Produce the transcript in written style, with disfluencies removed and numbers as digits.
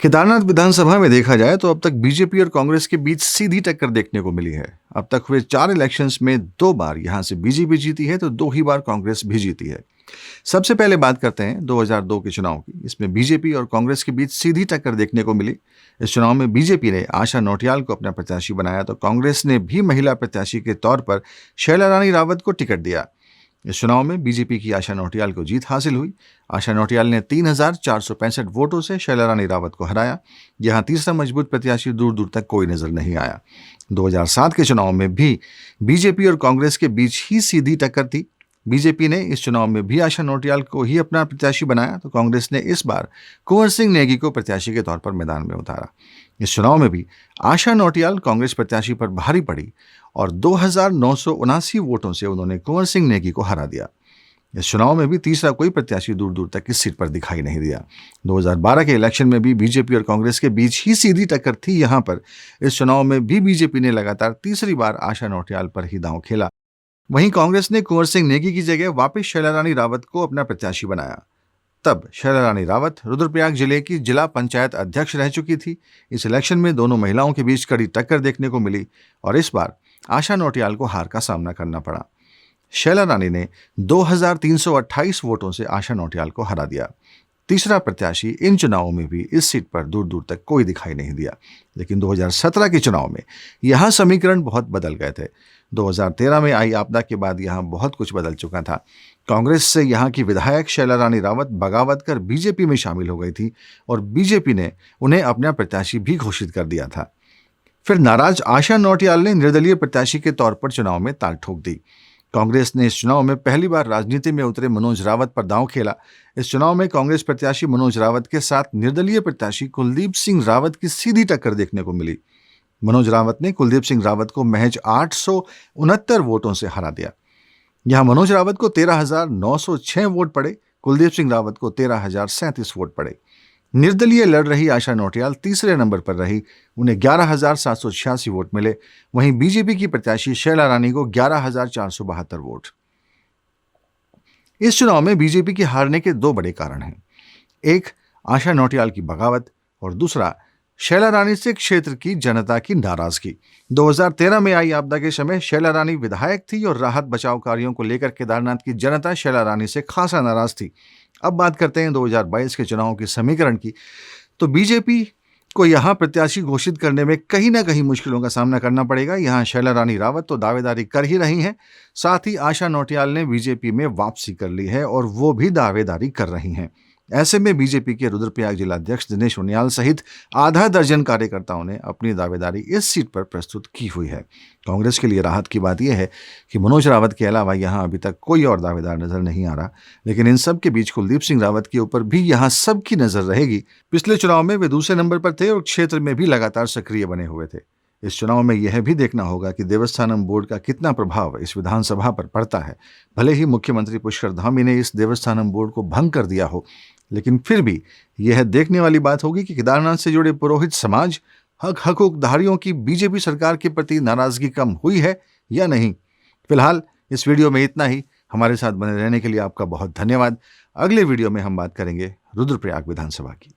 केदारनाथ विधानसभा में देखा जाए तो अब तक बीजेपी और कांग्रेस के बीच सीधी टक्कर देखने को मिली है। अब तक हुए 4 इलेक्शंस में 2 बार यहां से बीजेपी जीती है तो 2 ही बार कांग्रेस भी जीती है। सबसे पहले बात करते हैं 2002 के चुनाव की। इसमें बीजेपी और कांग्रेस के बीच सीधी टक्कर देखने को मिली। इस चुनाव में बीजेपी ने आशा नौटियाल को अपना प्रत्याशी बनाया तो कांग्रेस ने भी महिला प्रत्याशी के तौर पर शैला रानी रावत को टिकट दिया। इस चुनाव में बीजेपी की आशा नौटियाल को जीत हासिल हुई। आशा नौटियाल ने 3,465 वोटों से शैला रानी रावत को हराया। यहां तीसरा मजबूत प्रत्याशी दूर दूर तक कोई नजर नहीं आया। 2007 के चुनाव में भी बीजेपी और कांग्रेस के बीच ही सीधी टक्कर थी। बीजेपी ने इस चुनाव में भी आशा नौटियाल को ही अपना प्रत्याशी बनाया तो कांग्रेस ने इस बार कुंवर सिंह नेगी को प्रत्याशी के तौर पर मैदान में उतारा। इस चुनाव में भी आशा नौटियाल कांग्रेस प्रत्याशी पर भारी पड़ी और 2,979 वोटों से उन्होंने कुंवर सिंह नेगी को हरा दिया। इस चुनाव में भी तीसरा कोई प्रत्याशी दूर दूर तक इस सीट पर दिखाई नहीं दिया। 2012 के इलेक्शन में भी बीजेपी और कांग्रेस के बीच ही सीधी टक्कर थी। यहां पर इस चुनाव में भी बीजेपी ने लगातार तीसरी बार आशा नौटियाल पर ही दांव खेला। वहीं कांग्रेस ने कुंवर सिंह नेगी की जगह वापस शैला रानी रावत को अपना प्रत्याशी बनाया। तब शैला रानी रावत रुद्रप्रयाग जिले की जिला पंचायत अध्यक्ष रह चुकी थी। इस इलेक्शन में दोनों महिलाओं के बीच कड़ी टक्कर देखने को मिली और इस बार आशा नौटियाल को हार का सामना करना पड़ा। शैला रानी ने 2,328 वोटों से आशा नौटियाल को हरा दिया। तीसरा प्रत्याशी इन चुनावों में भी इस सीट पर दूर दूर तक कोई दिखाई नहीं दिया। लेकिन 2017 के चुनाव में यहां समीकरण बहुत बदल गए थे। 2013 में आई आपदा के बाद यहां बहुत कुछ बदल चुका था। कांग्रेस से यहां की विधायक शैला रानी रावत बगावत कर बीजेपी में शामिल हो गई थी और बीजेपी ने उन्हें अपना प्रत्याशी भी घोषित कर दिया था। फिर नाराज आशा नौटियाल ने निर्दलीय प्रत्याशी के तौर पर चुनाव में ताल ठोक दी। कांग्रेस ने इस चुनाव में पहली बार राजनीति में उतरे मनोज रावत पर दांव खेला। इस चुनाव में कांग्रेस प्रत्याशी मनोज रावत के साथ निर्दलीय प्रत्याशी कुलदीप सिंह रावत की सीधी टक्कर देखने को मिली। मनोज रावत ने कुलदीप सिंह रावत को महज 869 वोटों से हरा दिया। यहां मनोज रावत को 13,906 वोट पड़े, कुलदीप सिंह रावत को 13,037 वोट पड़े। निर्दलीय लड़ रही आशा नौटियाल तीसरे नंबर पर रही, उन्हें 11,786 वोट मिले। वहीं बीजेपी की प्रत्याशी शैला रानी को 11,472 वोट। इस चुनाव में बीजेपी के हारने के 2 बड़े कारण हैं। एक, आशा नौटियाल की बगावत और दूसरा शैला रानी से क्षेत्र की जनता की नाराजगी। 2013 में आई आपदा के समय शैला रानी विधायक थी और राहत बचाव कार्यों को लेकर केदारनाथ की जनता शैला रानी से खासा नाराज थी। अब बात करते हैं 2022 के चुनाव के समीकरण की। तो बीजेपी को यहां प्रत्याशी घोषित करने में कहीं ना कहीं मुश्किलों का सामना करना पड़ेगा। यहां शैला रानी रावत तो दावेदारी कर ही रही हैं, साथ ही आशा नौटियाल ने बीजेपी में वापसी कर ली है और वो भी दावेदारी कर रही हैं। ऐसे में बीजेपी के रुद्रप्रयाग जिलाध्यक्ष दिनेश उनियाल सहित आधा दर्जन कार्यकर्ताओं ने अपनी दावेदारी इस सीट पर प्रस्तुत की हुई है। कांग्रेस के लिए राहत की बात यह है कि मनोज रावत के अलावा यहां अभी तक कोई और दावेदार नजर नहीं आ रहा, लेकिन इन सब के बीच कुलदीप सिंह रावत के ऊपर भी यहां सबकी नजर रहेगी। पिछले चुनाव में वे दूसरे नंबर पर थे और क्षेत्र में भी लगातार सक्रिय बने हुए थे। इस चुनाव में यह भी देखना होगा कि देवस्थानम बोर्ड का कितना प्रभाव इस विधानसभा पर पड़ता है। भले ही मुख्यमंत्री पुष्कर धामी ने इस देवस्थानम बोर्ड को भंग कर दिया हो, लेकिन फिर भी यह देखने वाली बात होगी कि केदारनाथ से जुड़े पुरोहित समाज हकूकधारियों की बीजेपी सरकार के प्रति नाराजगी कम हुई है या नहीं। फिलहाल इस वीडियो में इतना ही। हमारे साथ बने रहने के लिए आपका बहुत धन्यवाद। अगले वीडियो में हम बात करेंगे रुद्रप्रयाग विधानसभा की।